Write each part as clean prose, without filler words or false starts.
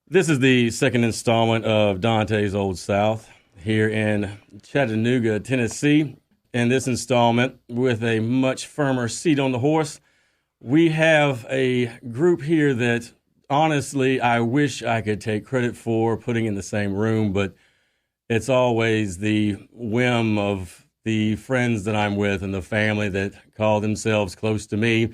This is the second installment of Dante's Old South here in Chattanooga, Tennessee. In this installment, with a much firmer seat on the horse, we have a group here that honestly I wish I could take credit for putting in the same room, but it's always the whim of the friends that I'm with and the family that call themselves close to me,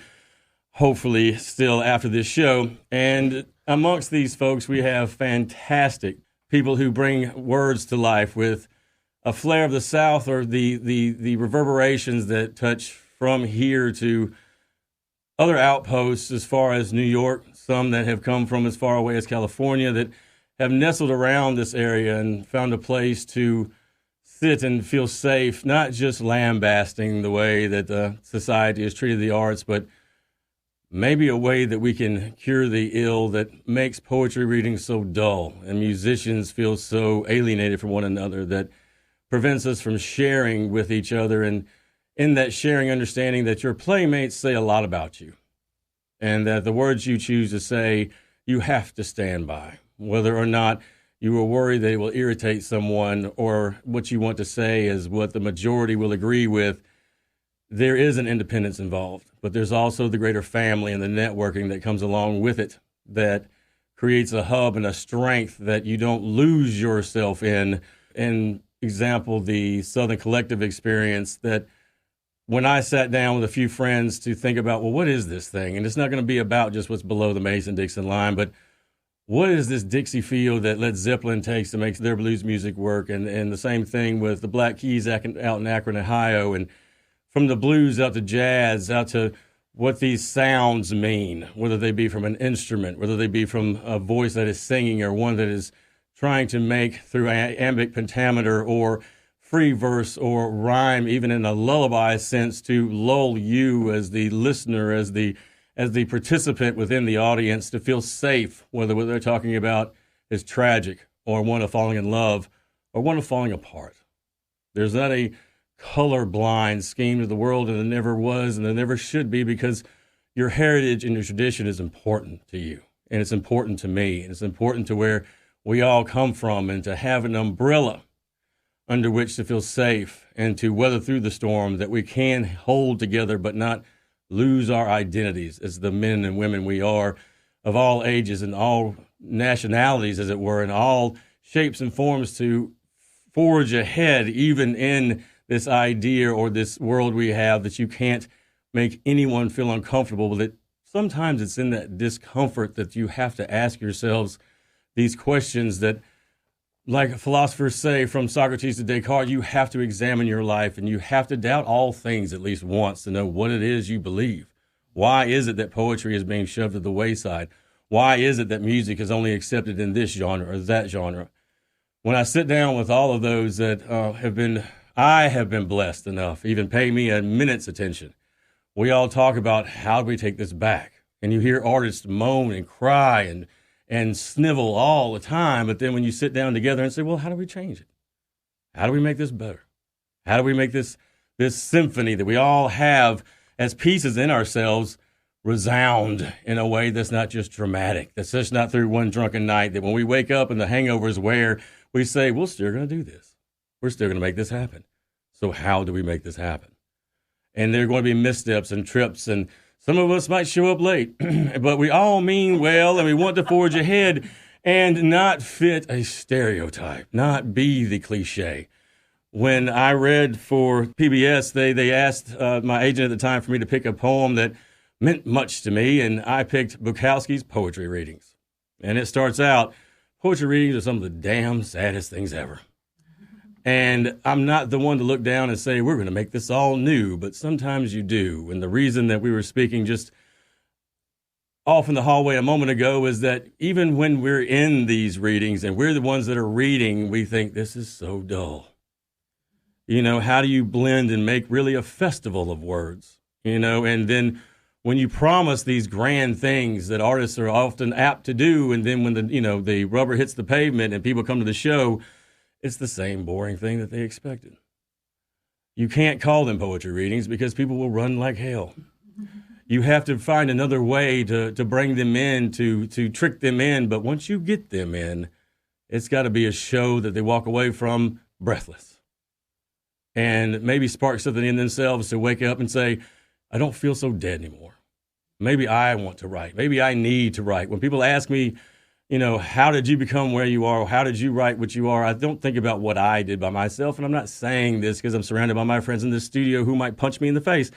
hopefully still after this show. And amongst these folks, we have fantastic people who bring words to life with a flair of the South, or the reverberations that touch from here to other outposts as far as New York, some that have come from as far away as California, that have nestled around this area and found a place to sit and feel safe, not just lambasting the way that society has treated the arts, but maybe a way that we can cure the ill that makes poetry reading so dull and musicians feel so alienated from one another, that prevents us from sharing with each other, and in that sharing, understanding that your playmates say a lot about you, and that the words you choose to say, you have to stand by, whether or not you are worried that it will irritate someone, or what you want to say is what the majority will agree with. There is an independence involved, but there's also the greater family and the networking that comes along with it that creates a hub and a strength that you don't lose yourself in. And example, the Southern Collective experience, that when I sat down with a few friends to think about, well, what is this thing? And it's not going to be about just what's below the Mason-Dixon line, but what is this Dixie feel that Led Zeppelin takes to make their blues music work? And the same thing with the Black Keys out in Akron, Ohio, and from the blues out to jazz, out to what these sounds mean, whether they be from an instrument, whether they be from a voice that is singing, or one that is trying to make through iambic pentameter or free verse or rhyme, even in a lullaby sense, to lull you as the listener, as the participant within the audience, to feel safe, whether what they're talking about is tragic, or one of falling in love, or one of falling apart. There's not a colorblind scheme to the world, and there never was, and there never should be, because your heritage and your tradition is important to you, and it's important to me, and it's important to where we all come from, and to have an umbrella under which to feel safe and to weather through the storm, that we can hold together but not lose our identities as the men and women we are, of all ages and all nationalities, as it were, and all shapes and forms, to forge ahead, even in this idea or this world we have, that you can't make anyone feel uncomfortable with it. Sometimes it's in that discomfort that you have to ask yourselves these questions that, like philosophers say, from Socrates to Descartes, you have to examine your life, and you have to doubt all things at least once to know what it is you believe. Why is it that poetry is being shoved to the wayside? Why is it that music is only accepted in this genre or that genre? When I sit down with all of those that I have been blessed enough, even pay me a minute's attention, we all talk about how do we take this back? And you hear artists moan and cry and snivel all the time, but then when you sit down together and say, well, how do we change it? How do we make this better? How do we make this symphony that we all have as pieces in ourselves resound in a way that's not just dramatic, that's just not through one drunken night, that when we wake up and the hangovers wear, we say, we're still going to do this. We're still going to make this happen. So how do we make this happen? And there are going to be missteps and trips, and some of us might show up late, but we all mean well, and we want to forge ahead and not fit a stereotype, not be the cliche. When I read for PBS, they asked my agent at the time for me to pick a poem that meant much to me, and I picked Bukowski's Poetry Readings. And it starts out, poetry readings are some of the damn saddest things ever. And I'm not the one to look down and say, we're going to make this all new, but sometimes you do. And the reason that we were speaking just off in the hallway a moment ago is that even when we're in these readings and we're the ones that are reading, we think this is so dull. You know, how do you blend and make really a festival of words? You know, and then when you promise these grand things that artists are often apt to do, and then when the rubber hits the pavement and people come to the show, it's the same boring thing that they expected. You can't call them poetry readings because people will run like hell. You have to find another way to bring them in, to trick them in. But once you get them in, it's got to be a show that they walk away from breathless and maybe spark something in themselves to wake up and say, I don't feel so dead anymore. Maybe I want to write. Maybe I need to write. When people ask me, how did you become where you are? How did you write what you are? I don't think about what I did by myself. And I'm not saying this because I'm surrounded by my friends in the studio who might punch me in the face.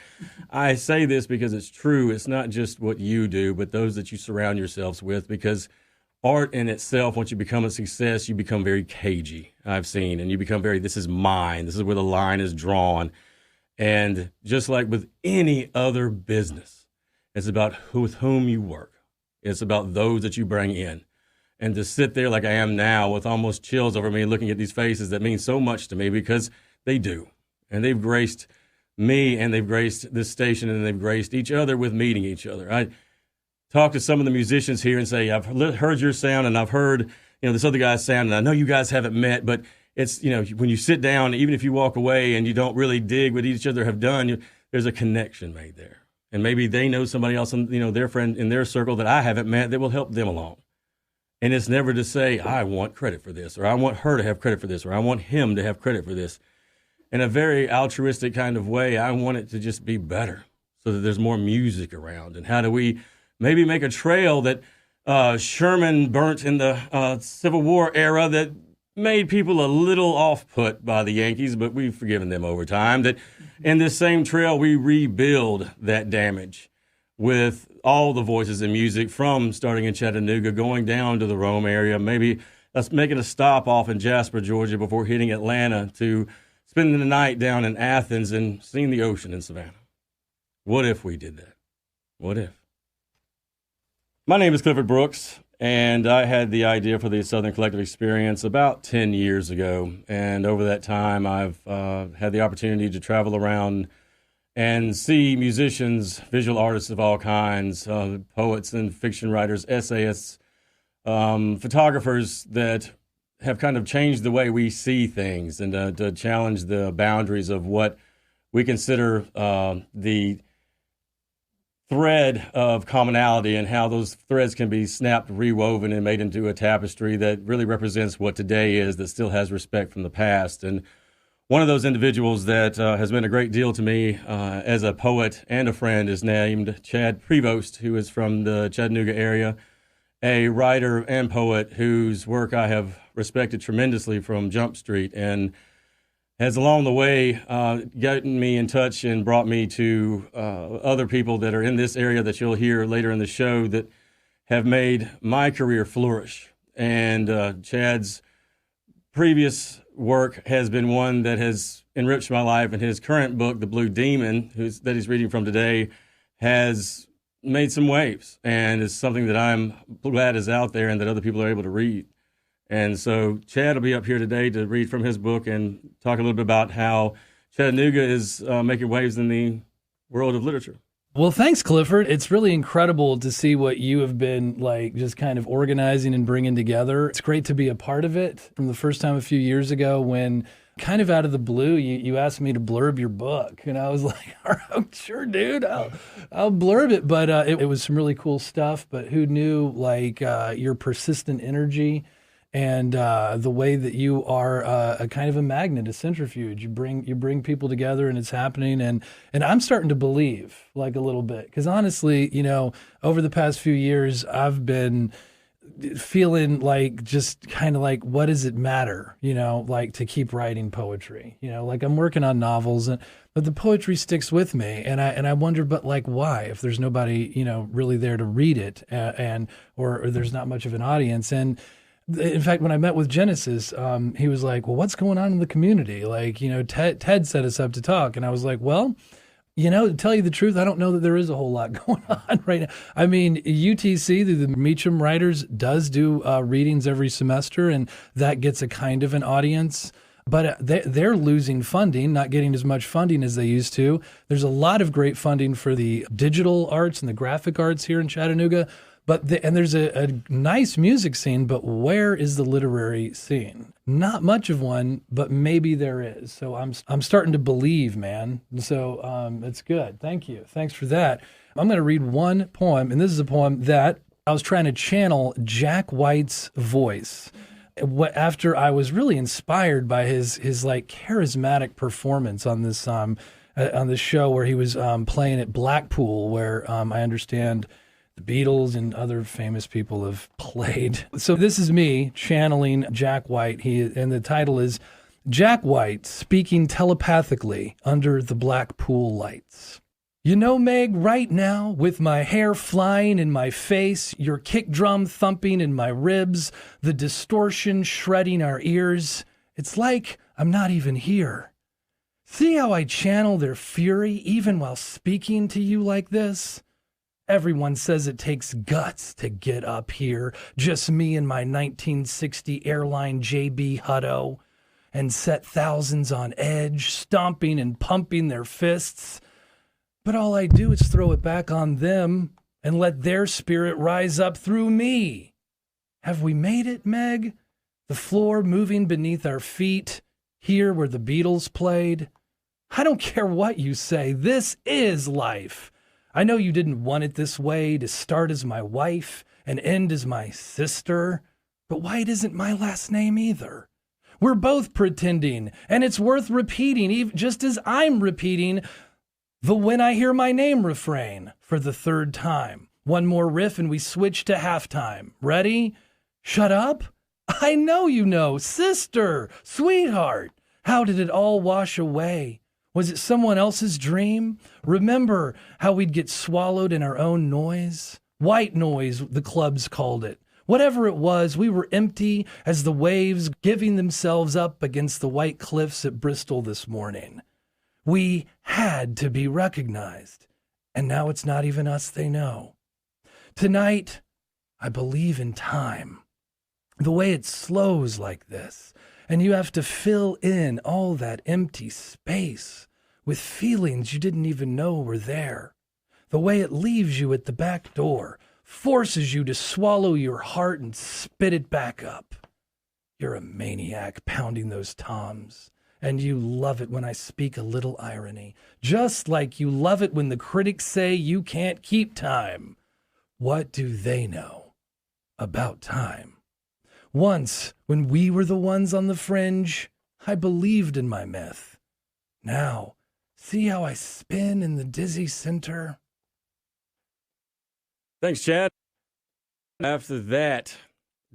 I say this because it's true. It's not just what you do, but those that you surround yourselves with, because art in itself, once you become a success, you become very cagey, I've seen. And you become very, this is mine. This is where the line is drawn. And just like with any other business, it's about with whom you work. It's about those that you bring in. And to sit there like I am now with almost chills over me looking at these faces that mean so much to me, because they do. And they've graced me, and they've graced this station, and they've graced each other with meeting each other. I talk to some of the musicians here and say, I've heard your sound, and I've heard this other guy's sound, and I know you guys haven't met, but it's, when you sit down, even if you walk away and you don't really dig what each other have done, there's a connection made there. And maybe they know somebody else, their friend in their circle that I haven't met that will help them along. And it's never to say, I want credit for this, or I want her to have credit for this, or I want him to have credit for this. In a very altruistic kind of way, I want it to just be better so that there's more music around. And how do we maybe make a trail that Sherman burnt in the Civil War era that made people a little off-put by the Yankees, but we've forgiven them over time, that in this same trail we rebuild that damage with all the voices in music, from starting in Chattanooga, going down to the Rome area, maybe us making a stop off in Jasper, Georgia, before hitting Atlanta, to spending the night down in Athens and seeing the ocean in Savannah. What if we did that? What if? My name is Clifford Brooks, and I had the idea for the Southern Collective Experience about 10 years ago. And over that time, I've had the opportunity to travel around and see musicians, visual artists of all kinds, poets and fiction writers, essayists, photographers that have kind of changed the way we see things, and to challenge the boundaries of what we consider the thread of commonality, and how those threads can be snapped, rewoven, and made into a tapestry that really represents what today is, that still has respect from the past. And one of those individuals that has been a great deal to me as a poet and a friend is named Chad Prevost, who is from the Chattanooga area, a writer and poet whose work I have respected tremendously from Jump Street, and has along the way gotten me in touch and brought me to other people that are in this area that you'll hear later in the show that have made my career flourish. And Chad's previous work has been one that has enriched my life, and his current book, The Blue Demon, that he's reading from today, has made some waves, and it's something that I'm glad is out there and that other people are able to read. And so Chad will be up here today to read from his book and talk a little bit about how Chattanooga is making waves in the world of literature. Well, thanks, Clifford. It's really incredible to see what you have been just kind of organizing and bringing together. It's great to be a part of it. From the first time a few years ago when, kind of out of the blue, you asked me to blurb your book. And I was like, all right, sure, dude, I'll blurb it. But it was some really cool stuff. But who knew, your persistent energy and the way that you are a kind of a magnet, a centrifuge. You bring people together, and it's happening. And I'm starting to believe, a little bit, because honestly, over the past few years, I've been feeling just kind of what does it matter, to keep writing poetry, I'm working on novels, but the poetry sticks with me, and I wonder, but why, if there's nobody, really there to read it, or there's not much of an audience. And in fact, when I met with Genesis, he was like, well, what's going on in the community? Ted set us up to talk. And I was like, well, to tell you the truth, I don't know that there is a whole lot going on right now. I mean, UTC, the Meacham Writers, does do readings every semester, and that gets a kind of an audience. But they're losing funding, not getting as much funding as they used to. There's a lot of great funding for the digital arts and the graphic arts here in Chattanooga. And there's a nice music scene, but where is the literary scene? Not much of one, but maybe there is. So I'm starting to believe, man. So it's good. Thank you. Thanks for that. I'm going to read one poem, and this is a poem that I was trying to channel Jack White's voice after I was really inspired by his like charismatic performance on this show where he was playing at Blackpool, where I understand the Beatles and other famous people have played. So this is me channeling Jack White. And the title is Jack White Speaking Telepathically Under the Blackpool Lights. You know, Meg, right now, with my hair flying in my face, your kick drum thumping in my ribs, the distortion shredding our ears, it's like I'm not even here. See how I channel their fury even while speaking to you like this? Everyone says it takes guts to get up here, just me and my 1960 airline JB Hutto, and set thousands on edge, stomping and pumping their fists. But all I do is throw it back on them and let their spirit rise up through me. Have we made it, Meg? The floor moving beneath our feet, here where the Beatles played? I don't care what you say, this is life. I know you didn't want it this way, to start as my wife and end as my sister, but White isn't my last name either. We're both pretending, and it's worth repeating, just as I'm repeating the When I Hear My Name refrain for the third time. One more riff and we switch to halftime. Ready? Shut up? I know you know. Sister, sweetheart, how did it all wash away? Was it someone else's dream? Remember how we'd get swallowed in our own noise? White noise, the clubs called it. Whatever it was, we were empty as the waves giving themselves up against the white cliffs at Bristol this morning. We had to be recognized, and now it's not even us they know. Tonight, I believe in time, the way it slows like this, and you have to fill in all that empty space with feelings you didn't even know were there. The way it leaves you at the back door, forces you to swallow your heart and spit it back up. You're a maniac pounding those toms. And you love it when I speak a little irony, just like you love it when the critics say you can't keep time. What do they know about time? Once, when we were the ones on the fringe, I believed in my myth. Now, see how I spin in the dizzy center? Thanks, Chad. After that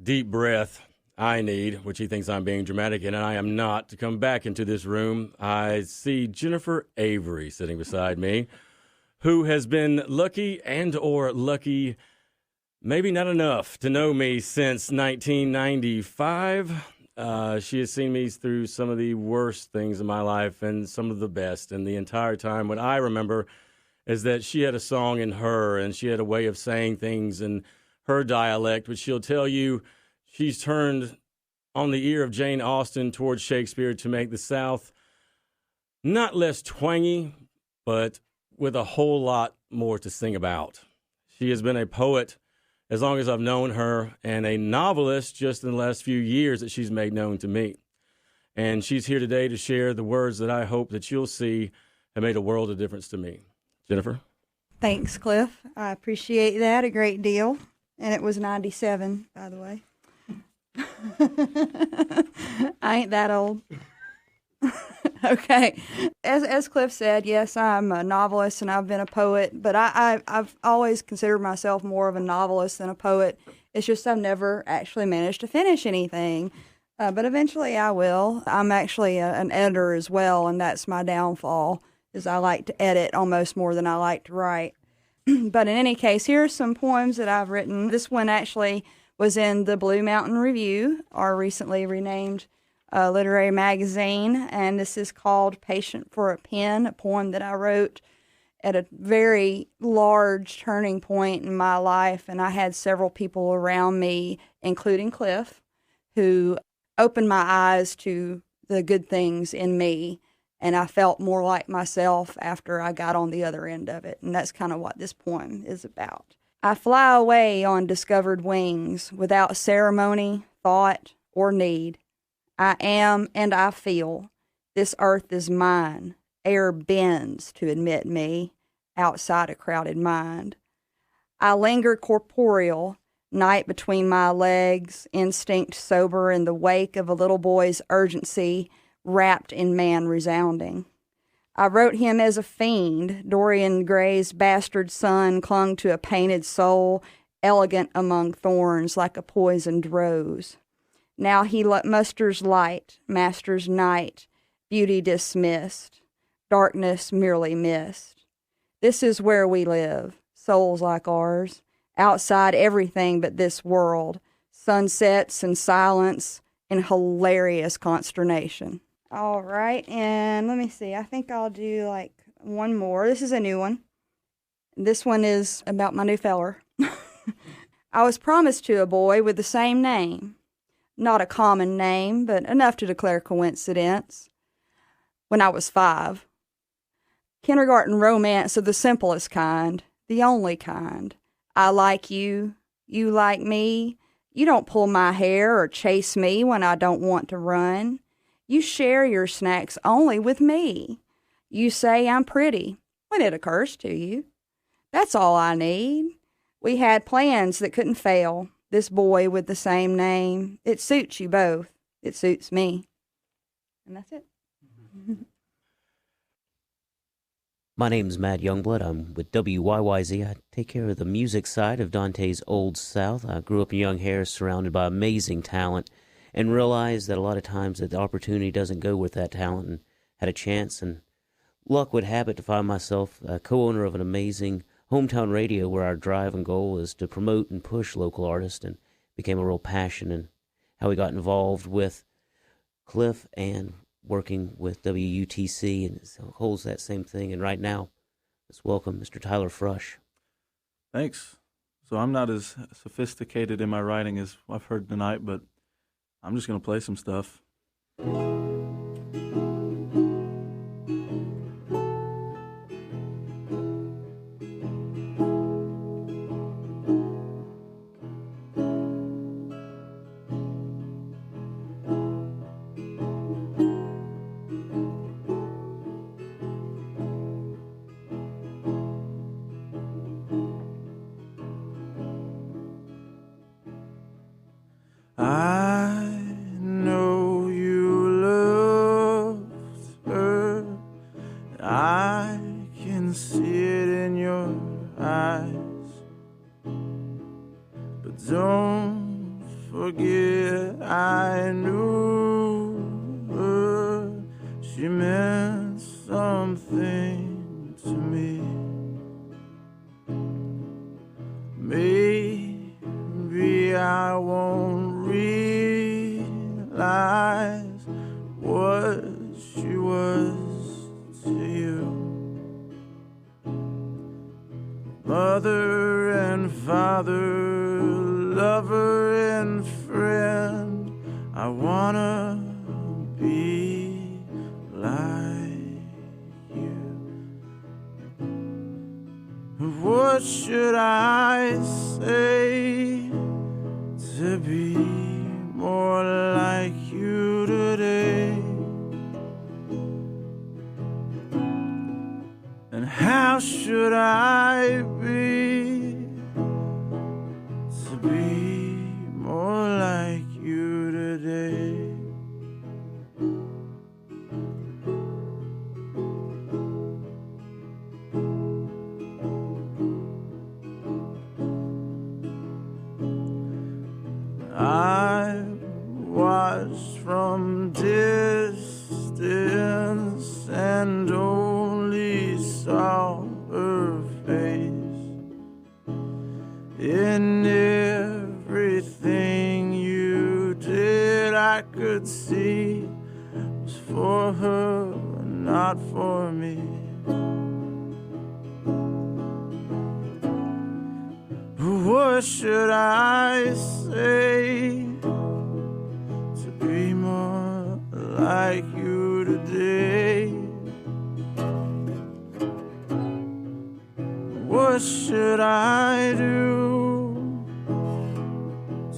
deep breath I need, which he thinks I'm being dramatic, and I am not, to come back into this room, I see Jennifer Avery sitting beside me, who has been lucky maybe not enough to know me since 1995. She has seen me through some of the worst things in my life and some of the best. And the entire time, what I remember is that she had a song in her, and she had a way of saying things in her dialect, which she'll tell you she's turned on the ear of Jane Austen towards Shakespeare to make the South not less twangy, but with a whole lot more to sing about. She has been a poet as long as I've known her, and a novelist just in the last few years that she's made known to me. And she's here today to share the words that I hope that you'll see have made a world of difference to me. Jennifer? Thanks, Cliff. I appreciate that a great deal. And it was 97, by the way. I ain't that old. Okay. As Cliff said, yes, I'm a novelist and I've been a poet, but I've always considered myself more of a novelist than a poet. It's just I've never actually managed to finish anything, but eventually I will. I'm actually an editor as well, and that's my downfall, is I like to edit almost more than I like to write. But in any case, here are some poems that I've written. This one actually was in the Blue Mountain Review, our recently renamed literary magazine, and this is called Patient for a Pen, a poem that I wrote at a very large turning point in my life, and I had several people around me, including Cliff, who opened my eyes to the good things in me, and I felt more like myself after I got on the other end of it, and that's kind of what this poem is about. I fly away on discovered wings, without ceremony, thought, or need. I am and I feel. This earth is mine. Air bends to admit me. outside a crowded mind. I linger corporeal, night between my legs, instinct sober in the wake of a little boy's urgency, wrapped in man resounding. I wrote him as a fiend. Dorian Gray's bastard son clung to a painted soul, elegant among thorns like a poisoned rose. Now he musters light, masters night, beauty dismissed, darkness merely mist. This is where we live, souls like ours, outside everything but this world, sunsets and silence and hilarious consternation. All right, and let me see. I think I'll do like one more. This is a new one. This one is about my new feller. I was promised to a boy with the same name. Not a common name, but enough to declare coincidence. When I was 5. Kindergarten romance of the simplest kind, the only kind. I like you, you like me. You don't pull my hair or chase me when I don't want to run. You share your snacks only with me. You say I'm pretty when it occurs to you. That's all I need. We had plans that couldn't fail. This boy with the same name. It suits you both. It suits me. And that's it. My name's Matt Youngblood. I'm with WYYZ. I take care of the music side of Dante's Old South. I grew up in Young Harris, surrounded by amazing talent, and realized that a lot of times that the opportunity doesn't go with that talent, and had a chance, and luck would have it to find myself a co-owner of an amazing hometown radio where our drive and goal is to promote and push local artists, and became a real passion in how we got involved with Cliff and working with WUTC, and it holds that same thing. And right now, let's welcome Mr. Tyler Frush. Thanks. So I'm not as sophisticated in my writing as I've heard tonight, but I'm just going to play some stuff. I know you loved her. I can see it in your eyes. But don't forget I knew her. She meant something to me. Maybe I won't realize what she was to you. Mother and father, lover and friend, I wanna be like you. What should I say to be more like you today? And how should I be to be more like you today? I watched from distance and only saw her face. In everything you did, I could see was for her, not for me. What should I say to be more like you today? What should I do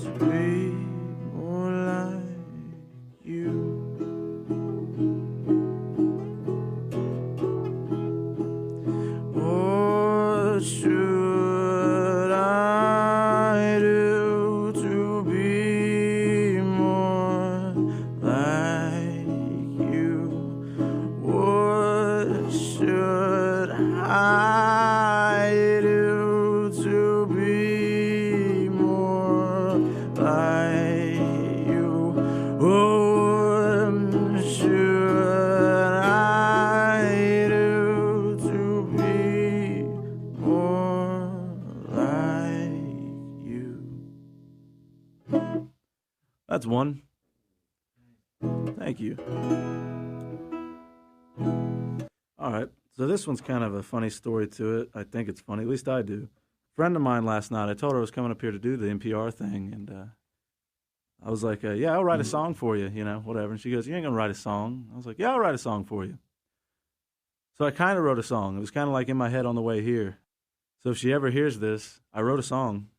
to be more like you? Oh, That's one. Thank you. All right. So this one's kind of a funny story to it. I think it's funny. At least I do. A friend of mine last night, I told her I was coming up here to do the NPR thing, and I was like, yeah, I'll write a song for you, whatever. And she goes, you ain't going to write a song. I was like, yeah, I'll write a song for you. So I kind of wrote a song. It was kind of like in my head on the way here. So if she ever hears this, I wrote a song.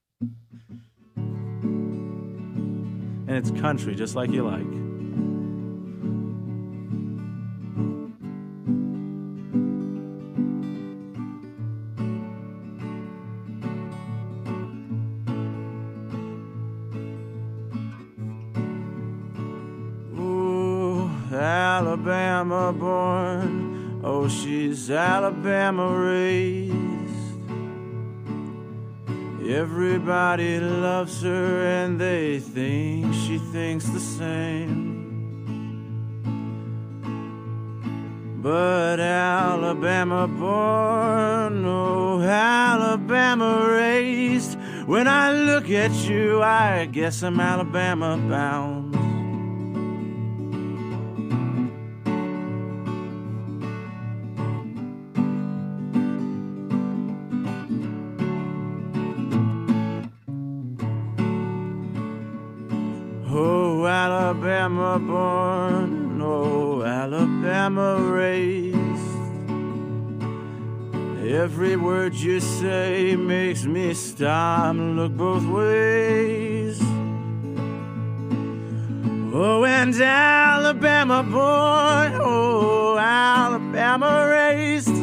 And it's country, just like you like. Ooh, Alabama born, oh, she's Alabama raised. Everybody loves her and they think she thinks the same. But Alabama born, oh, Alabama raised. When I look at you, I guess I'm Alabama bound. Oh, Alabama born, oh, Alabama raised. Every word you say makes me stop and look both ways. Oh, and Alabama born, oh, Alabama raised.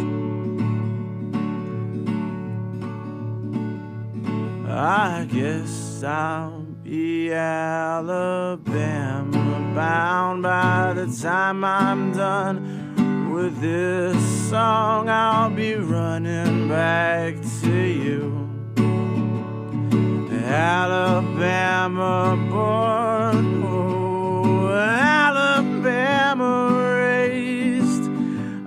I guess I'll be Alabama bound by the time I'm done with this song. I'll be running back to you. Alabama born, oh, Alabama raised.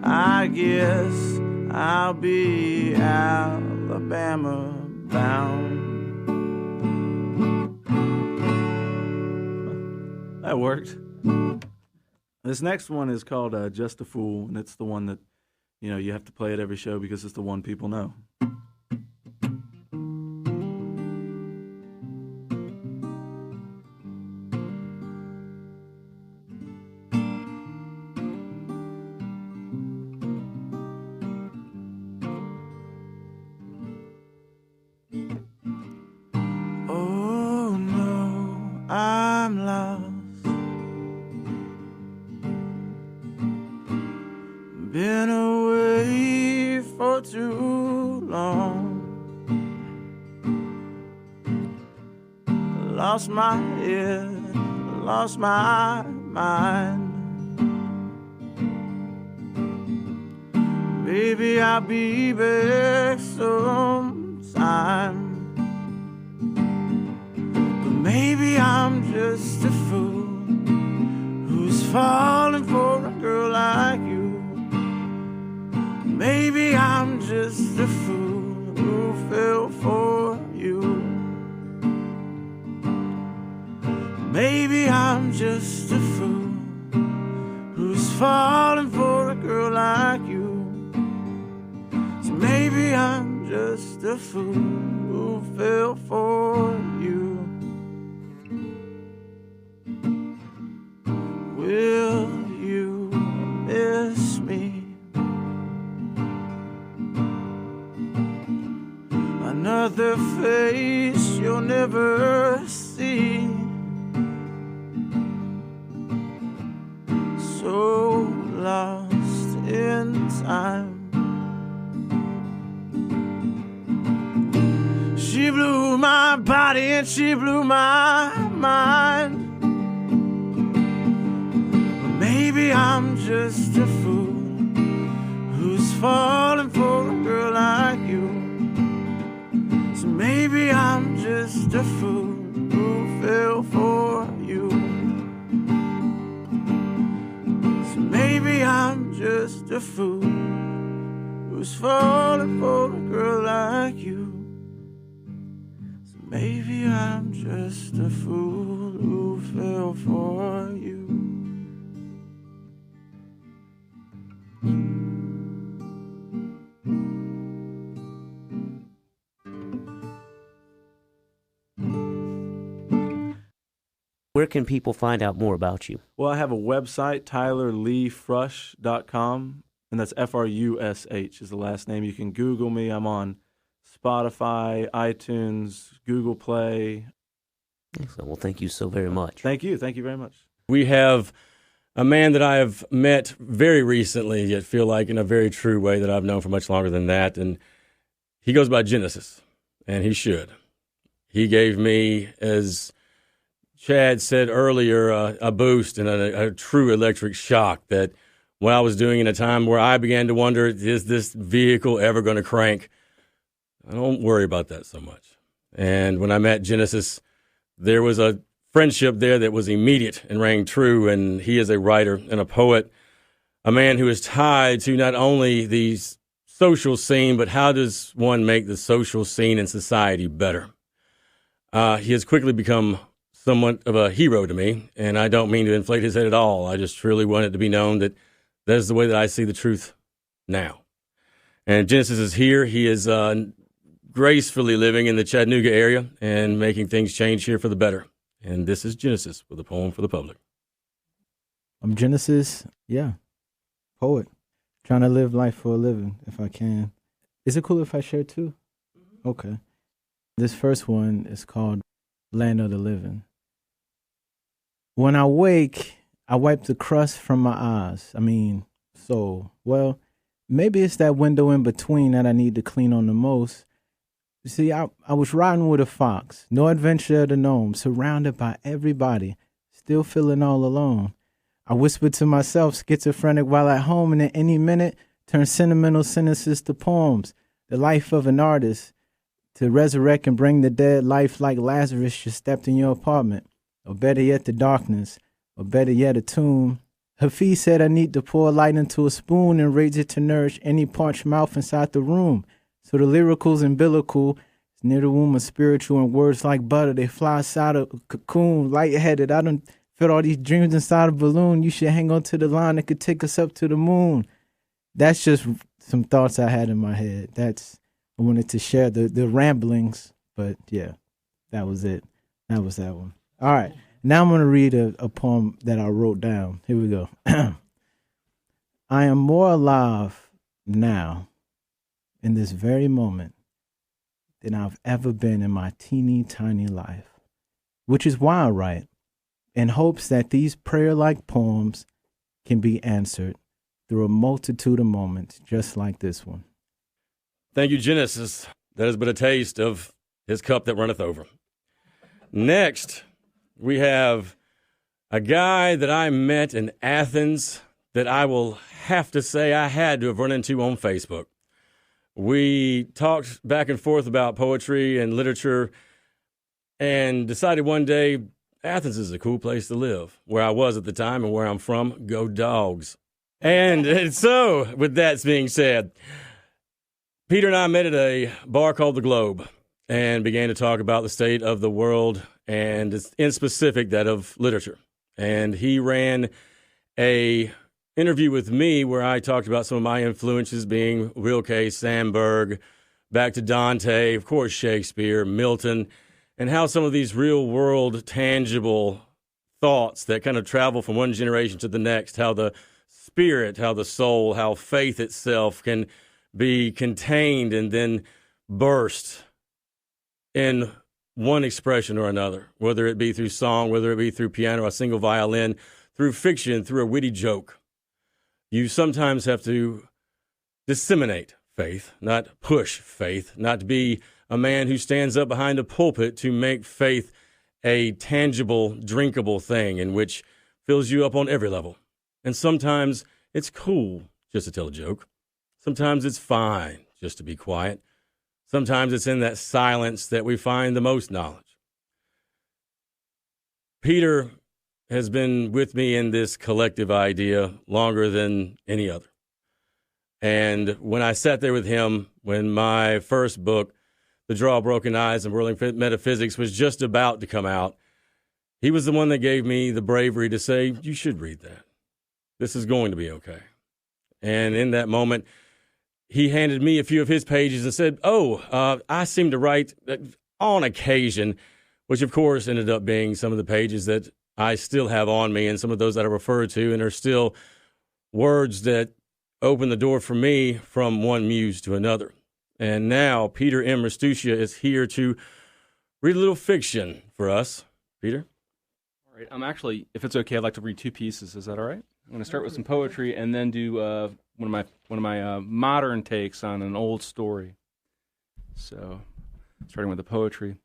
I guess I'll be Alabama bound. That worked. This next one is called Just a Fool, and it's the one that, you have to play at every show because it's the one people know. Oh no, I'm lost. Been away for too long. Lost my head, lost my mind. Maybe I'll be back sometime. But maybe I'm just a fool who's falling for a girl like you. Maybe I'm just a fool who fell for you. Maybe I'm just a fool who's falling for a girl like you. So maybe I'm just a fool who fell for you. Will you miss me? Another face you'll never see. So lost in time. She blew my body and she blew my mind. But maybe I'm just a fool who's falling for a girl like you. So maybe I'm just a fool who fell for you. So maybe I'm just a fool who's falling for a girl like you. So maybe I'm just a fool who feel for you. Where can people find out more about you? Well, I have a website, tylerleefrush.com, and that's F-R-U-S-H is the last name. You can Google me. I'm on Spotify, iTunes, Google Play. Excellent. Well, thank you so very much. Thank you. Thank you very much. We have a man that I have met very recently, yet feel like in a very true way that I've known for much longer than that, and he goes by Genesis, and he should. He gave me, as Chad said earlier, a boost and a true electric shock that what I was doing in a time where I began to wonder, is this vehicle ever going to crank? I don't worry about that so much. And when I met Genesis, there was a friendship there that was immediate and rang true, and he is a writer and a poet, a man who is tied to not only the social scene, but how does one make the social scene and society better? He has quickly become somewhat of a hero to me, and I don't mean to inflate his head at all. I just truly want it to be known that that is the way that I see the truth now. And Genesis is here. He is gracefully living in the Chattanooga area and making things change here for the better. And this is Genesis with a poem for the public. I'm Genesis, poet. Trying to live life for a living if I can. Is it cool if I share too? Okay. This first one is called Land of the Living. When I wake, I wipe the crust from my eyes. Well, maybe it's that window in between that I need to clean on the most. You see, I was riding with a fox, no adventure of the gnome, surrounded by everybody, still feeling all alone. I whispered to myself, schizophrenic while at home, and in any minute, turn sentimental sentences to poems, the life of an artist, to resurrect and bring the dead life like Lazarus just stepped in your apartment, or better yet, the darkness, or better yet, a tomb. Hafiz said I need to pour light into a spoon and raise it to nourish any parched mouth inside the room. So the lyrical's umbilical is near the womb of spiritual, and words like butter, they fly inside a cocoon, lightheaded. I done felt all these dreams inside a balloon. You should hang on to the line that could take us up to the moon. That's just some thoughts I had in my head. I wanted to share the ramblings, but yeah, that was it. That was that one. All right. Now I'm going to read a poem that I wrote down. Here we go. I am more alive now in this very moment than I've ever been in my teeny tiny life, which is why I write, in hopes that these prayer-like poems can be answered through a multitude of moments just like this one. Thank you, Genesis. That is but a taste of his cup that runneth over. Next, we have a guy that I met in Athens that I will have to say I had to have run into on Facebook. We talked back and forth about poetry and literature and decided one day Athens is a cool place to live, where I was at the time and where I'm from. Go Dogs. And so, with that being said, Peter and I met at a bar called The Globe and began to talk about the state of the world and in specific that of literature. And he ran a interview with me where I talked about some of my influences being Rilke, Sandburg, back to Dante, of course Shakespeare, Milton, and how some of these real world tangible thoughts that kind of travel from one generation to the next, how the spirit, how the soul, how faith itself can be contained and then burst in one expression or another, whether it be through song, whether it be through piano, a single violin, through fiction, through a witty joke. You sometimes have to disseminate faith, not push faith, not to be a man who stands up behind a pulpit to make faith a tangible, drinkable thing in which fills you up on every level. And sometimes it's cool just to tell a joke. Sometimes it's fine just to be quiet. Sometimes it's in that silence that we find the most knowledge. Peter has been with me in this collective idea longer than any other. And when I sat there with him, when my first book, The Draw of Broken Eyes and Whirling Metaphysics, was just about to come out, He was the one that gave me the bravery to say, you should read that. This is going to be okay. And in that moment, he handed me a few of his pages and said, I seem to write on occasion, which of course ended up being some of the pages that I still have on me and some of those that I refer to and are still words that open the door for me from one muse to another. And now Peter M. Restuccia is here to read a little fiction for us. Peter? All right. I'm actually, if it's okay, I'd like to read two pieces. Is that all right? I'm going to start with some poetry and then do one of my modern takes on an old story. So, starting with the poetry.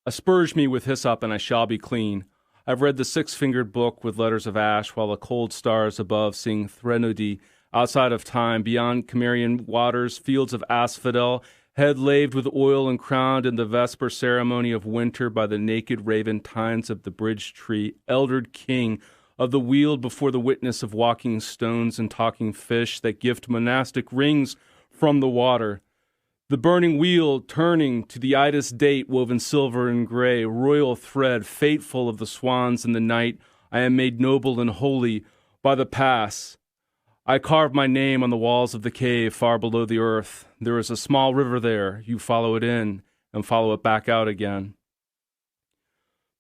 Asperge me with hyssop and I shall be clean. I've read the six-fingered book with letters of ash while the cold stars above sing threnody outside of time, beyond Cimmerian waters, fields of asphodel, head laved with oil and crowned in the vesper ceremony of winter by the naked raven tines of the bridge tree, eldered king of the Weald before the witness of walking stones and talking fish that gift monastic rings from the water. The burning wheel turning to the Idas date woven silver and gray, royal thread, fateful of the swans in the night, I am made noble and holy by the pass. I carve my name on the walls of the cave far below the earth. There is a small river there. You follow it in and follow it back out again.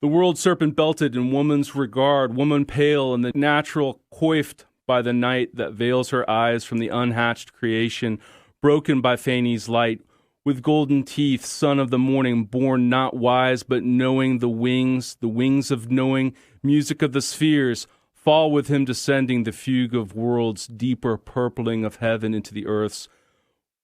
The world serpent belted in woman's regard, woman pale and the natural coiffed by the night that veils her eyes from the unhatched creation, broken by Phanes' light, with golden teeth, son of the morning, born not wise but knowing the wings of knowing, music of the spheres, fall with him descending the fugue of worlds, deeper purpling of heaven into the earth's,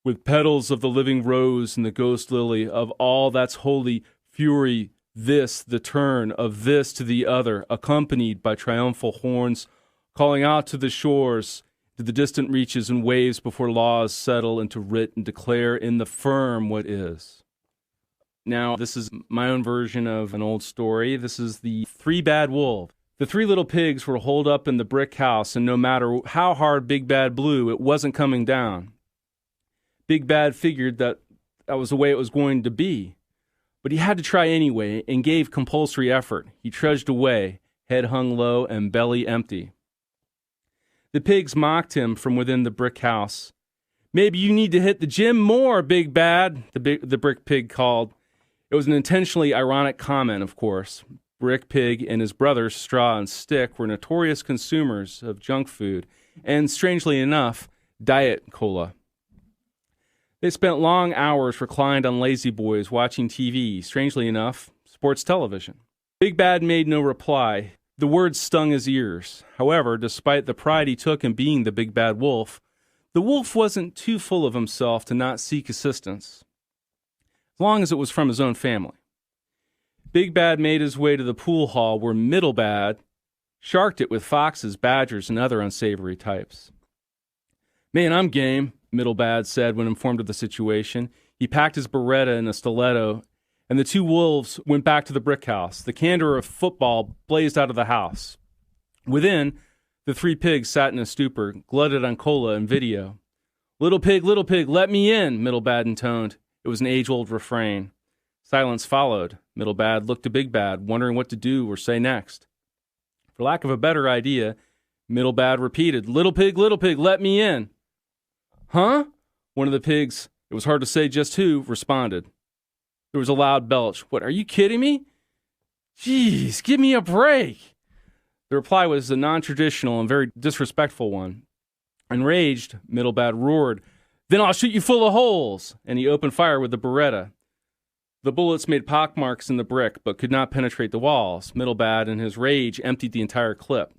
with petals of the living rose and the ghost lily of all that's holy fury, this, the turn of this to the other, accompanied by triumphal horns, calling out to the shores, to the distant reaches and waves before laws settle into writ and declare in the firm what is. Now, this is my own version of an old story. This is the Three Bad Wolves. The three little pigs were holed up in the brick house, and no matter how hard Big Bad blew, it wasn't coming down. Big Bad figured that was the way it was going to be. But he had to try anyway and gave compulsory effort. He trudged away, head hung low and belly empty. The pigs mocked him from within the brick house. Maybe you need to hit the gym more, Big Bad, the brick pig called. It was an intentionally ironic comment, of course. Brick Pig and his brothers, Straw and Stick, were notorious consumers of junk food and, strangely enough, diet cola. They spent long hours reclined on lazy boys watching TV, strangely enough, sports television. Big Bad made no reply. The words stung his ears. However, despite the pride he took in being the Big Bad Wolf, the wolf wasn't too full of himself to not seek assistance, as long as it was from his own family. Big Bad made his way to the pool hall where Middle Bad sharked it with foxes, badgers, and other unsavory types. Man, I'm game, Middle Bad said when informed of the situation. He packed his Beretta and a stiletto, and the two wolves went back to the brick house. The candor of football blazed out of the house. Within, the three pigs sat in a stupor, glutted on cola and video. Little pig, let me in, Middle Bad intoned. It was an age-old refrain. Silence followed. Middle Bad looked to Big Bad, wondering what to do or say next. For lack of a better idea, Middle Bad repeated, Little pig, let me in. Huh? One of the pigs, it was hard to say just who, responded. There was a loud belch. What, are you kidding me? Jeez, give me a break. The reply was a non-traditional and very disrespectful one. Enraged, Middle Bad roared, Then I'll shoot you full of holes, and he opened fire with the Beretta. The bullets made pockmarks in the brick, but could not penetrate the walls. Middle Bad, in his rage, emptied the entire clip.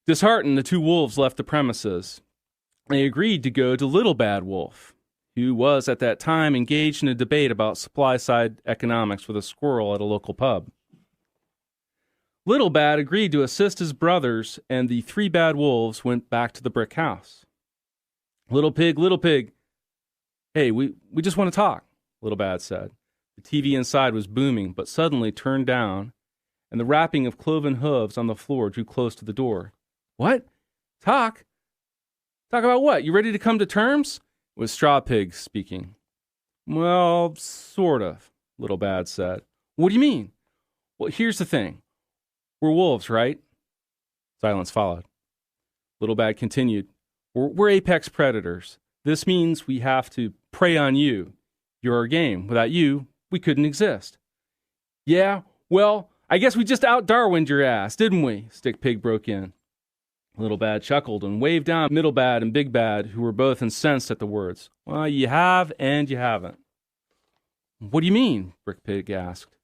Disheartened, the two wolves left the premises. They agreed to go to Little Bad Wolf, who was at that time engaged in a debate about supply-side economics with a squirrel at a local pub. Little Bad agreed to assist his brothers, and the three bad wolves went back to the brick house. Little pig, hey, we just want to talk, Little Bad said. The TV inside was booming, but suddenly turned down, and the rapping of cloven hooves on the floor drew close to the door. What? Talk? Talk about what? You ready to come to terms? It was Straw Pig speaking. Well, sort of, Little Bad said. What do you mean? Well, here's the thing. We're wolves, right? Silence followed. Little Bad continued. We're apex predators. This means we have to prey on you. You're our game. Without you, we couldn't exist. Yeah, well, I guess we just out-Darwined your ass, didn't we? Stick Pig broke in. Little Bad chuckled and waved down Middle Bad and Big Bad, who were both incensed at the words. Well, you have and you haven't. What do you mean? Brick Pig asked.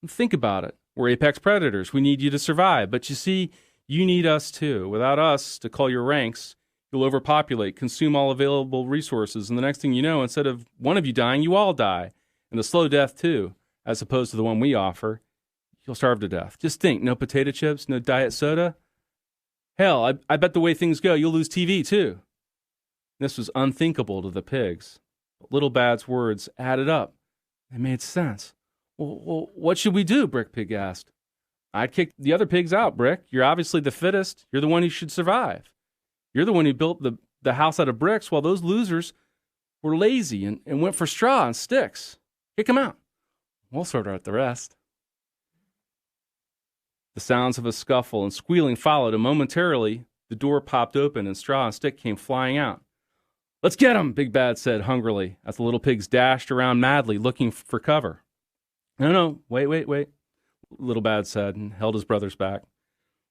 Think about it. We're apex predators. We need you to survive. But you see, you need us too. Without us to call your ranks, you'll overpopulate, consume all available resources, and the next thing you know, instead of one of you dying, you all die. And a slow death too, as opposed to the one we offer. You'll starve to death. Just think, no potato chips, no diet soda. Hell, I bet the way things go, you'll lose TV too. This was unthinkable to the pigs. But Little Bad's words added up. They made sense. Well, what should we do? Brick Pig asked. I'd kick the other pigs out, Brick. You're obviously the fittest. You're the one who should survive. You're the one who built the house out of bricks while those losers were lazy and went for straw and sticks. Kick them out. We'll sort out the rest. The sounds of a scuffle and squealing followed, and momentarily the door popped open and Straw and Stick came flying out. Let's get 'em, Big Bad said hungrily, as the little pigs dashed around madly looking for cover. No, wait, Little Bad said and held his brothers back.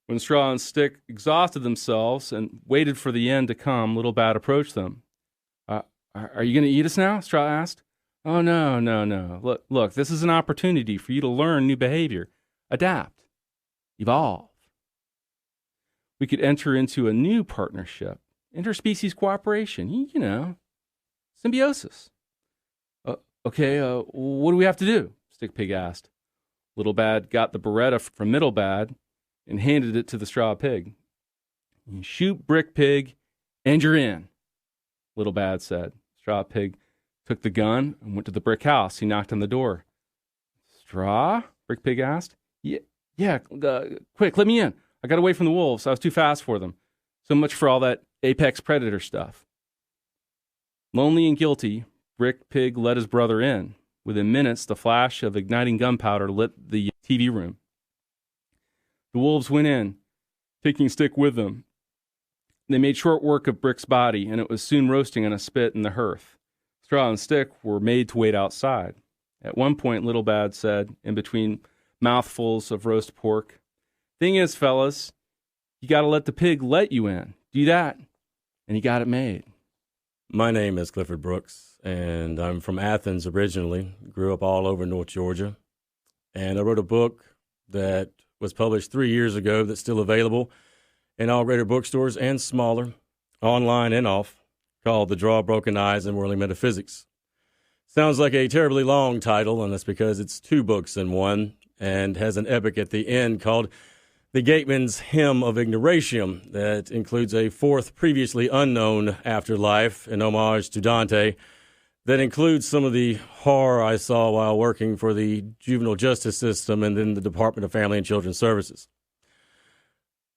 When Straw and Stick exhausted themselves and waited for the end to come, Little Bad approached them. Are you going to eat us now? Straw asked. Oh, no. Look, this is an opportunity for you to learn new behavior, adapt, evolve. We could enter into a new partnership, interspecies cooperation, you know, symbiosis. Okay, what do we have to do? Stick Pig asked. Little Bad got the Beretta from Middle Bad and handed it to the Straw Pig. You shoot Brick Pig, and you're in, Little Bad said. Straw Pig took the gun and went to the brick house. He knocked on the door. Straw? Brick Pig asked. Yeah, quick, let me in. I got away from the wolves. I was too fast for them. So much for all that apex predator stuff. Lonely and guilty, Brick Pig let his brother in. Within minutes, the flash of igniting gunpowder lit the TV room. The wolves went in, taking Stick with them. They made short work of Brick's body, and it was soon roasting on a spit in the hearth. Straw and Stick were made to wait outside. At one point, Little Bad said, in between mouthfuls of roast pork, "Thing is, fellas, you got to let the pig let you in. Do that." And he got it made. My name is Clifford Brooks, and I'm from Athens originally. Grew up all over North Georgia. And I wrote a book that was published 3 years ago that's still available in all greater bookstores and smaller, online and off, called The Draw Broken Eyes and Whirling Metaphysics. Sounds like a terribly long title, and that's because it's 2 books in one and has an epic at the end called The Gateman's Hymn of Ignoratium that includes a 4th previously unknown afterlife in homage to Dante that includes some of the horror I saw while working for the juvenile justice system and then the Department of Family and Children's Services.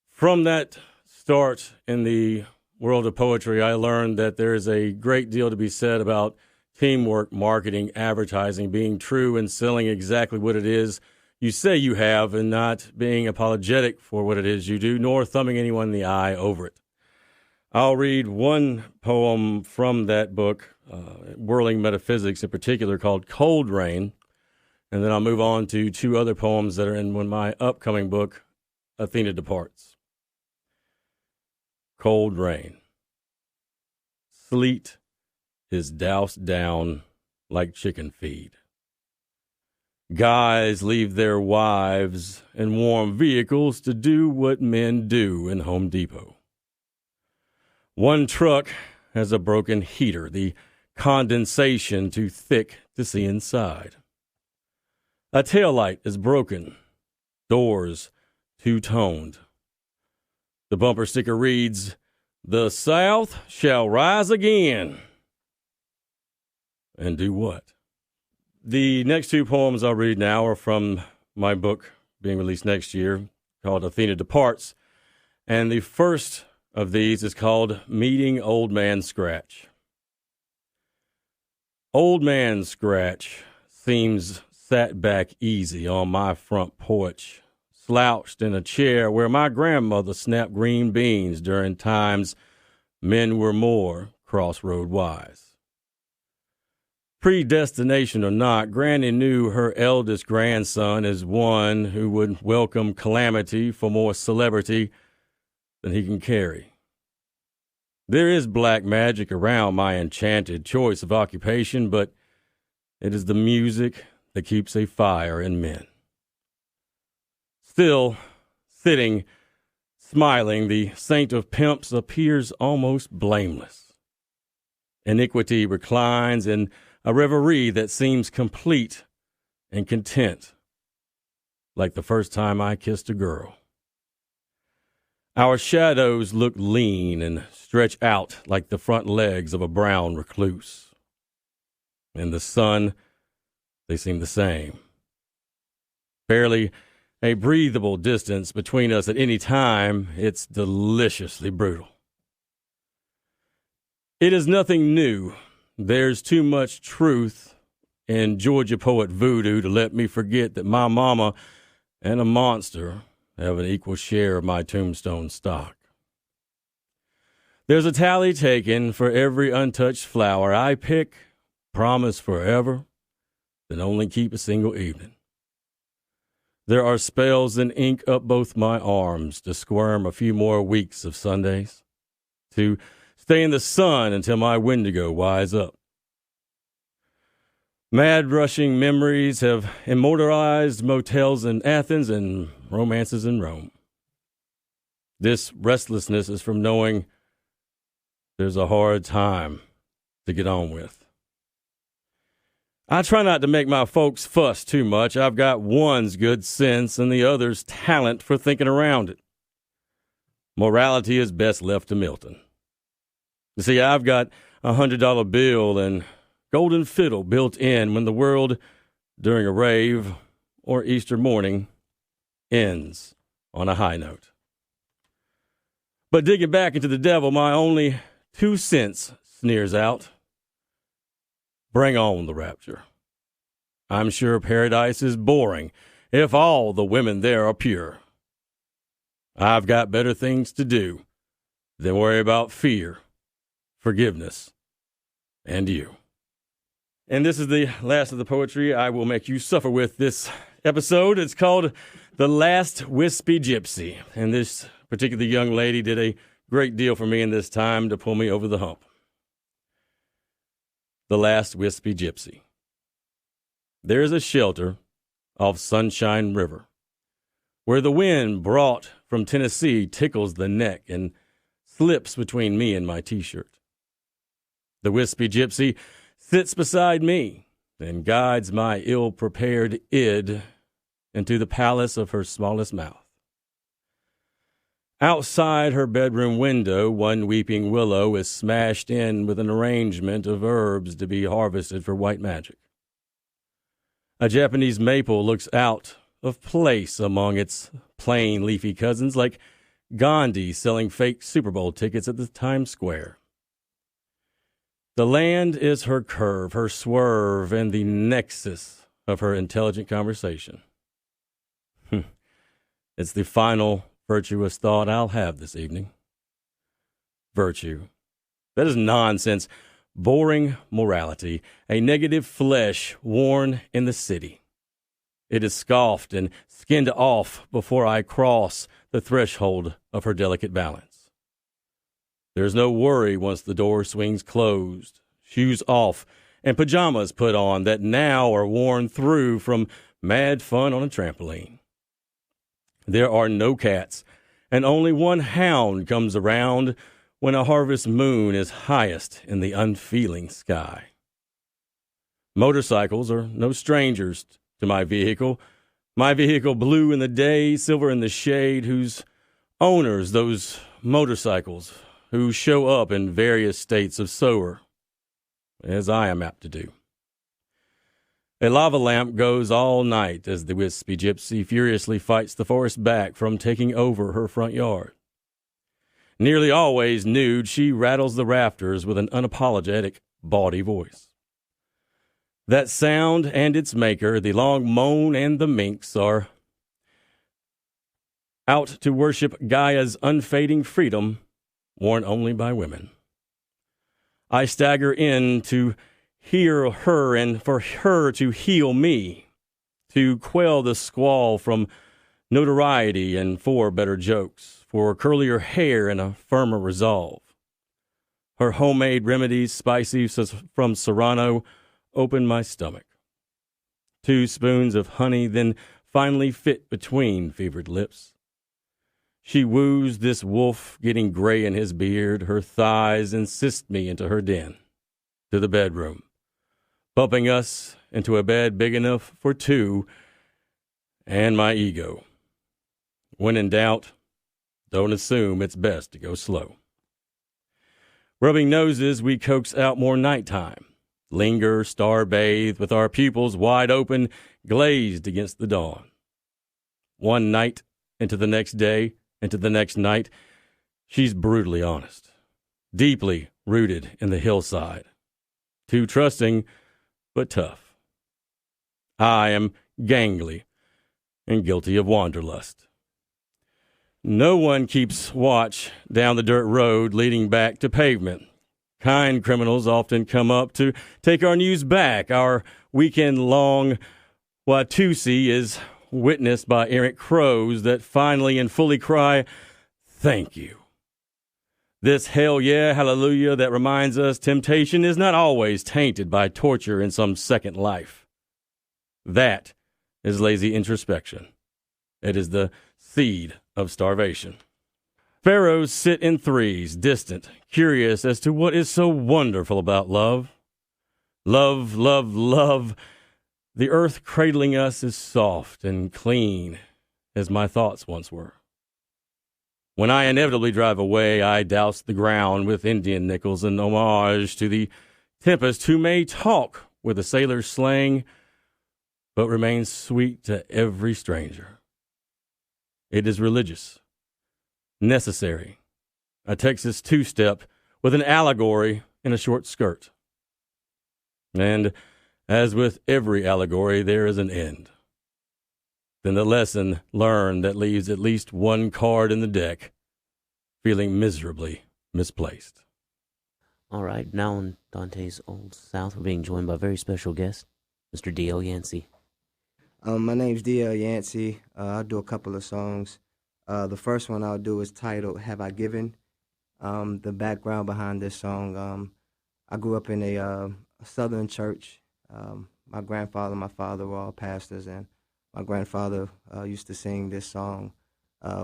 From that start in the world of poetry, I learned that there is a great deal to be said about teamwork, marketing, advertising, being true and selling exactly what it is you say you have and not being apologetic for what it is you do, nor thumbing anyone in the eye over it. I'll read one poem from that book, Whirling Metaphysics in particular, called Cold Rain, and then I'll move on to 2 other poems that are in my upcoming book, Athena Departs. Cold rain. Sleet is doused down like chicken feed. Guys leave their wives in warm vehicles to do what men do in Home Depot. One truck has a broken heater, the condensation too thick to see inside. A taillight is broken, doors two-toned. The bumper sticker reads, "The South shall rise again." And do what? The next 2 poems I'll read now are from my book being released next year called Athena Departs. And the first of these is called Meeting Old Man Scratch. Old Man Scratch seems sat back easy on my front porch, slouched in a chair where my grandmother snapped green beans during times men were more crossroad wise. Predestination or not, Granny knew her eldest grandson as one who would welcome calamity for more celebrity than he can carry. There is black magic around my enchanted choice of occupation, but it is the music that keeps a fire in men. Still, sitting, smiling, the saint of pimps appears almost blameless. Iniquity reclines in a reverie that seems complete and content, like the first time I kissed a girl. Our shadows look lean and stretch out like the front legs of a brown recluse. In the sun, they seem the same. Barely a breathable distance between us at any time, it's deliciously brutal. It is nothing new. There's too much truth in Georgia poet voodoo to let me forget that my mama and a monster have an equal share of my tombstone stock. There's a tally taken for every untouched flower I pick, promise forever, then only keep a single evening. There are spells in ink up both my arms to squirm a few more weeks of Sundays, to stay in the sun until my wendigo wise up. Mad-rushing memories have immortalized motels in Athens and romances in Rome. This restlessness is from knowing there's a hard time to get on with. I try not to make my folks fuss too much. I've got one's good sense and the other's talent for thinking around it. Morality is best left to Milton. You see, I've got a $100 bill and golden fiddle built in when the world, during a rave or Easter morning, ends on a high note. But digging back into the devil, my only 2 cents sneers out. Bring on the rapture. I'm sure paradise is boring if all the women there are pure. I've got better things to do than worry about fear, forgiveness, and you. And this is the last of the poetry I will make you suffer with this episode. It's called The Last Wispy Gypsy. And this particular young lady did a great deal for me in this time to pull me over the hump. The Last Wispy Gypsy. There is a shelter off Sunshine River where the wind brought from Tennessee tickles the neck and slips between me and my T-shirt. The wispy gypsy sits beside me and guides my ill-prepared id into the palace of her smallest mouth. Outside her bedroom window, one weeping willow is smashed in with an arrangement of herbs to be harvested for white magic. A Japanese maple looks out of place among its plain leafy cousins, like Gandhi selling fake Super Bowl tickets at the Times Square. The land is her curve, her swerve, and the nexus of her intelligent conversation. It's the final virtuous thought I'll have this evening. Virtue. That is nonsense. Boring morality. A negative flesh worn in the city. It is scoffed and skinned off before I cross the threshold of her delicate balance. There's no worry once the door swings closed, shoes off, and pajamas put on that now are worn through from mad fun on a trampoline. There are no cats, and only one hound comes around when a harvest moon is highest in the unfeeling sky. Motorcycles are no strangers to my vehicle blue in the day, silver in the shade, whose owners, those motorcycles, who show up in various states of sober, as I am apt to do. A lava lamp goes all night as the wispy gypsy furiously fights the forest back from taking over her front yard. Nearly always nude, she rattles the rafters with an unapologetic, bawdy voice. That sound and its maker, the long moan and the minx, are out to worship Gaia's unfading freedom, worn only by women. I stagger in to hear her and for her to heal me, to quell the squall from notoriety and for better jokes, for curlier hair and a firmer resolve. Her homemade remedies, spicy from Serrano, open my stomach. 2 spoons of honey then finally fit between fevered lips. She woos this wolf, getting gray in his beard. Her thighs insist me into her den, to the bedroom, bumping us into a bed big enough for 2 and my ego. When in doubt, don't assume it's best to go slow. Rubbing noses, we coax out more nighttime, linger, star-bathed, with our pupils wide open, glazed against the dawn. One night, into the next day, into the next night, she's brutally honest, deeply rooted in the hillside. Too trusting, but tough. I am gangly and guilty of wanderlust. No one keeps watch down the dirt road leading back to pavement. Kind criminals often come up to take our news back. Our weekend-long WUTC is witnessed by errant crows that finally and fully cry, "Thank you." This hell yeah, hallelujah that reminds us temptation is not always tainted by torture in some second life. That is lazy introspection. It is the seed of starvation. Pharaohs sit in threes, distant, curious as to what is so wonderful about love. Love, love, love. The earth cradling us is soft and clean, as my thoughts once were. When I inevitably drive away, I douse the ground with Indian nickels in homage to the tempest who may talk with a sailor's slang, but remains sweet to every stranger. It is religious, necessary, a Texas two-step with an allegory in a short skirt. And as with every allegory, there is an end. Then the lesson learned that leaves at least one card in the deck, feeling miserably misplaced. All right, now in Dante's Old South, we're being joined by a very special guest, Mr. D.L. Yancey. My name's D.L. Yancey. I'll do a couple of songs. The first one I'll do is titled Have I Given? The background behind this song, I grew up in a Southern church. My grandfather and my father were all pastors, and my grandfather used to sing this song.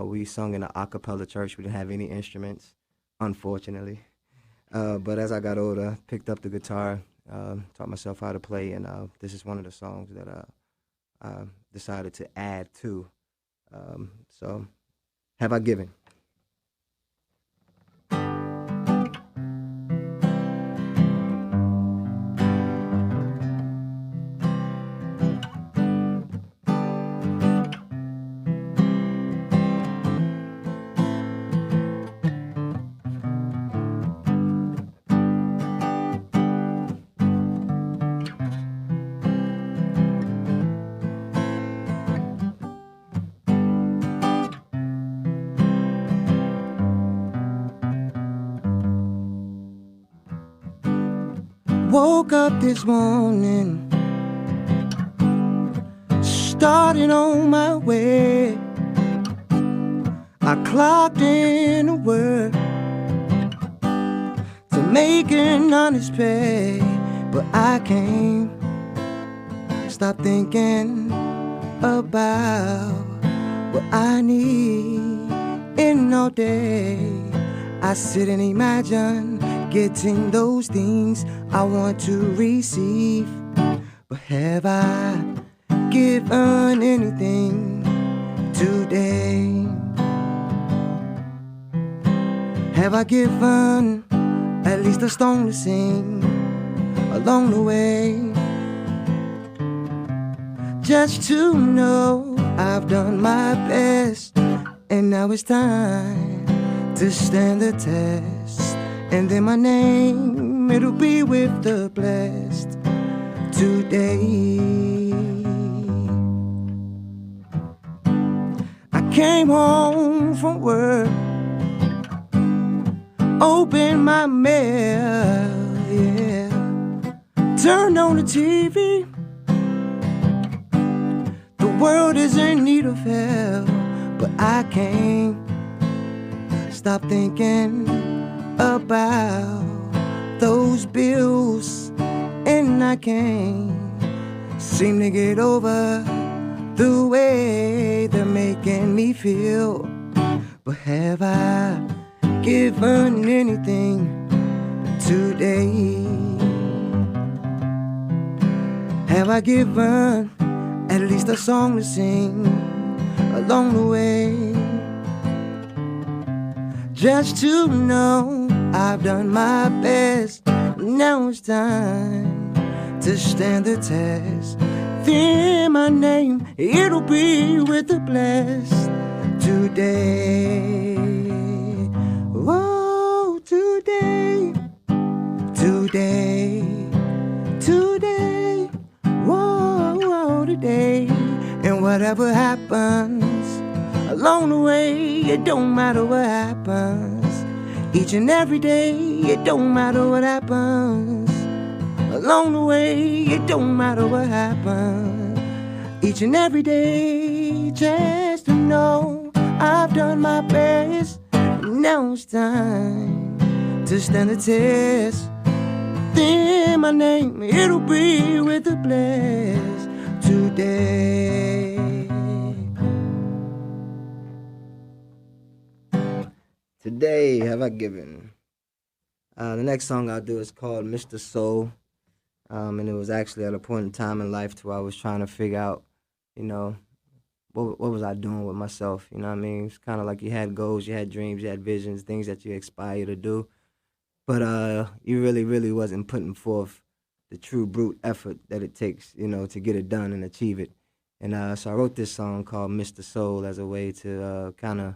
We sung in an a cappella church. We didn't have any instruments, unfortunately. But as I got older, I picked up the guitar, taught myself how to play, and this is one of the songs that I decided to add to. So, Have I Given? Woke up this morning, started on my way. I clocked in to work to make an honest pay, but I can't stop thinking about what I need in all day. I sit and imagine getting those things I want to receive. But have I given anything today? Have I given at least a song to sing along the way? Just to know I've done my best, and now it's time to stand the test. And then my name, it'll be with the blessed, today. I came home from work, opened my mail, yeah, turned on the TV. The world is in need of help, but I can't stop thinking about those bills, and I can't seem to get over the way they're making me feel. But have I given anything today? Have I given at least a song to sing along the way? Just to know I've done my best. Now it's time to stand the test. Fear my name, it'll be with the blessed today. Oh, today, today, today, whoa, whoa, today. And whatever happens along the way, it don't matter what happens. Each and every day, it don't matter what happens. Along the way, it don't matter what happens. Each and every day, just to know I've done my best. Now it's time to stand the test. Then my name, it'll be with the blessed today. Today have I given. The next song I'll do is called Mr. Soul. And it was actually at a point in time in life to where I was trying to figure out, you know, what was I doing with myself? You know what I mean? It's kind of like you had goals, you had dreams, you had visions, things that you aspire to do. But you really wasn't putting forth the true brute effort that it takes, you know, to get it done and achieve it. And so I wrote this song called Mr. Soul as a way to kind of,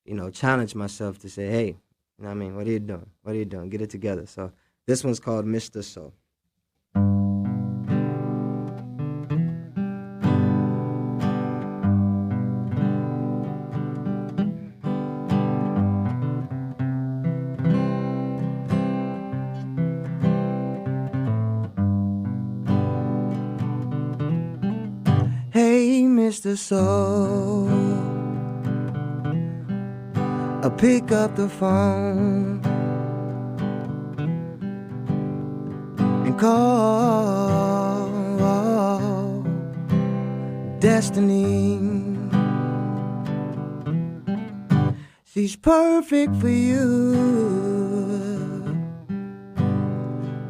you know, challenge myself to say, hey, you know what I mean? What are you doing? What are you doing? Get it together. So this one's called Mr. Soul. Hey, Mr. Soul, I pick up the phone and call Destiny. She's perfect for you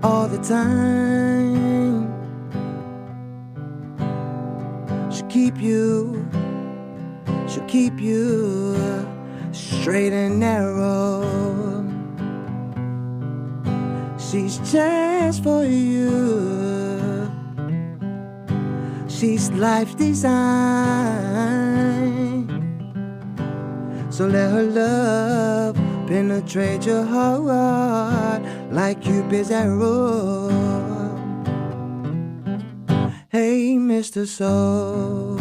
all the time. She'll keep you straight and narrow. She's just for you. She's life's design. So let her love penetrate your heart like Cupid's arrow. Hey, Mr. Soul,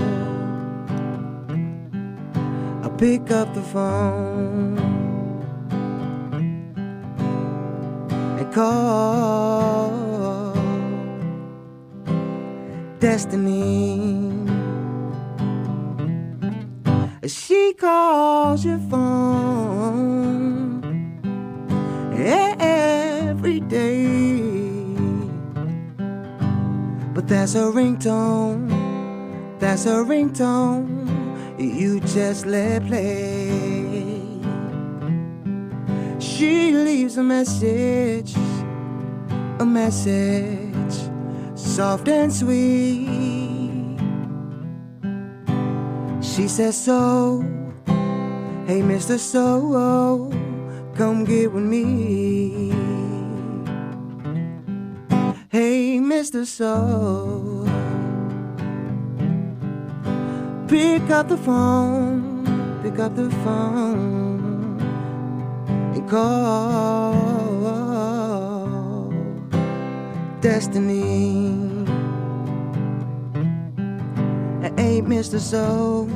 I pick up the phone and call Destiny. She calls your phone every day, but that's a ringtone, you just let play. She leaves a message, soft and sweet. She says so, hey Mr. Soul, come get with me. Hey Mr. Soul, pick up the phone and call Destiny. ain't Mr. So.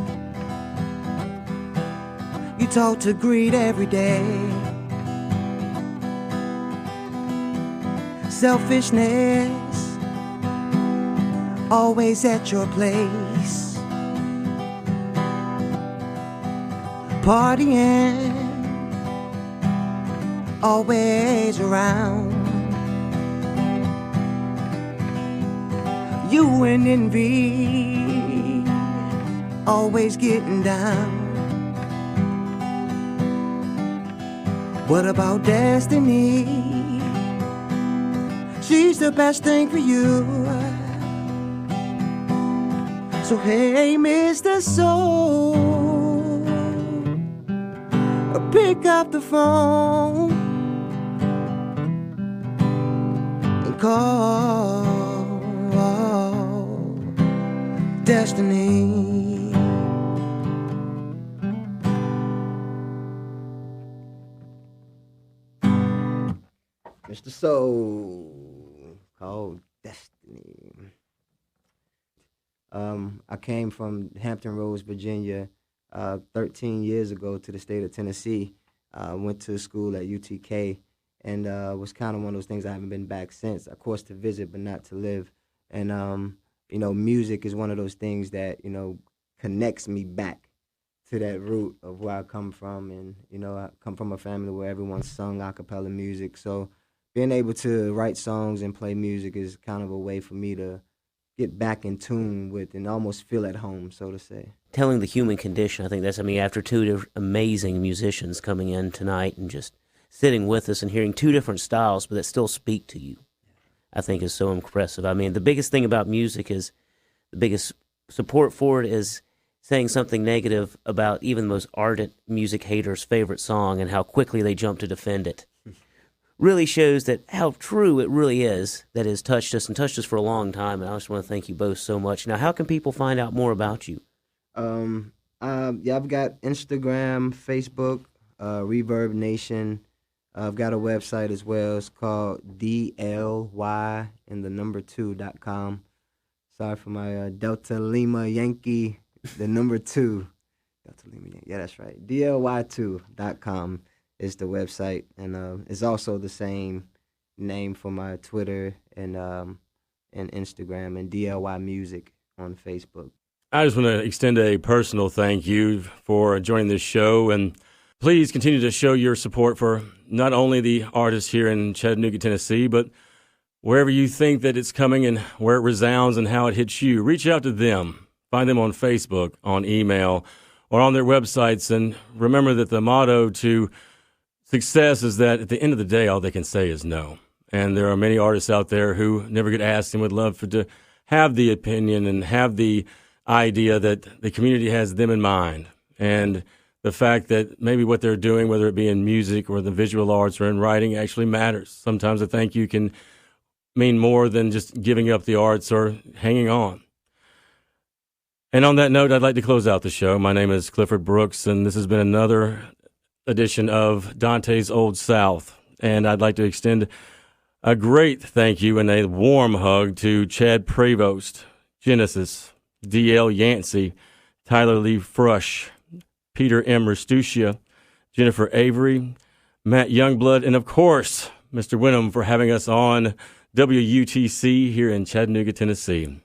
You taught to greet every day. Selfishness always at your place. Partying always around. You and envy always getting down. What about destiny? She's the best thing for you. So hey, Mr. Soul, pick up the phone and call destiny. Mr. Soul, called Destiny. I came from Hampton Roads, Virginia, 13 years ago to the state of Tennessee. Went to school at UTK, and was kind of one of those things I haven't been back since. Of course, to visit, but not to live. And you know, music is one of those things that, you know, connects me back to that root of where I come from. And, you know, I come from a family where everyone sung a cappella music. So being able to write songs and play music is kind of a way for me to get back in tune with and almost feel at home, so to say. Telling the human condition, I think that's, I mean, after two amazing musicians coming in tonight and just sitting with us and hearing two different styles, but that still speak to you, I think is so impressive. I mean, the biggest thing about music is, the biggest support for it is saying something negative about even the most ardent music haters' favorite song and how quickly they jump to defend it. Really shows that how true it really is that has touched us and touched us for a long time. And I just want to thank you both so much. Now, how can people find out more about you? Yeah, I've got Instagram, Facebook, Reverb Nation. I've got a website as well. It's called DLY and the number 2.com. Sorry for my Delta Lima Yankee, the number 2. Delta Lima Yankee. Yeah, that's right. DLY2.com is the website. And it's also the same name for my Twitter and Instagram, and DLY Music on Facebook. I just want to extend a personal thank you for joining this show, and please continue to show your support for not only the artists here in Chattanooga, Tennessee, but wherever you think that it's coming and where it resounds and how it hits you. Reach out to them. Find them on Facebook, on email, or on their websites. And remember that the motto to success is that at the end of the day, all they can say is no. And there are many artists out there who never get asked and would love to have the opinion and have the idea that the community has them in mind. And the fact that maybe what they're doing, whether it be in music or the visual arts or in writing, actually matters. Sometimes a thank you can mean more than just giving up the arts or hanging on. And on that note, I'd like to close out the show. My name is Clifford Brooks, and this has been another edition of Dante's Old South. And I'd like to extend a great thank you and a warm hug to Chad Prevost, Genesis, D.L. Yancey, Tyler Lee Frush, Peter M. Restucia, Jennifer Avery, Matt Youngblood, and of course, Mr. Wynnum for having us on WUTC here in Chattanooga, Tennessee.